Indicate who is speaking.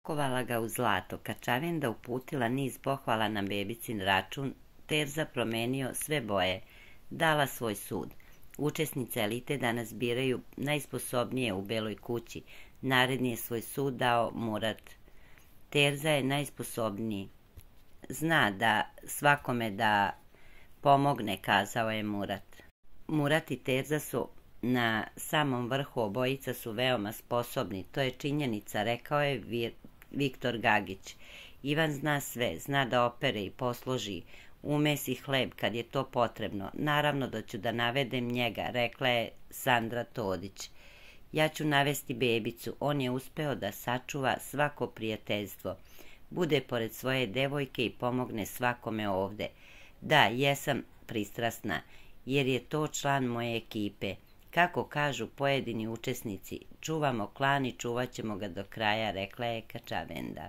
Speaker 1: Kovala ga u zlato. Kačavenda uputila niz pohvala na bebicin račun. Terza promenio sve boje. Dala svoj sud. Učesnice elite danas biraju najsposobnije u Beloj kući. Naredni je svoj sud dao Murat. Terza je najsposobniji. Zna da svakome da pomogne, kazao je Murat. Murat i Terza su na samom vrhu, obojica su veoma sposobni, to je činjenica, rekao je Viktor Gagić. Ivan zna sve, zna da opere i posloži, umesi hleb kad je to potrebno. Naravno da ću da navedem njega, rekla je Sandra Todić. Ja ću navesti bebicu, on je uspeo da sačuva svako prijateljstvo. Bude pored svoje devojke i pomogne svakome ovde. Da, jesam pristrasna, jer je to član moje ekipe. Kako kažu pojedini učesnici, čuvamo klan i čuvat ćemo ga do kraja, rekla je Kačavenda.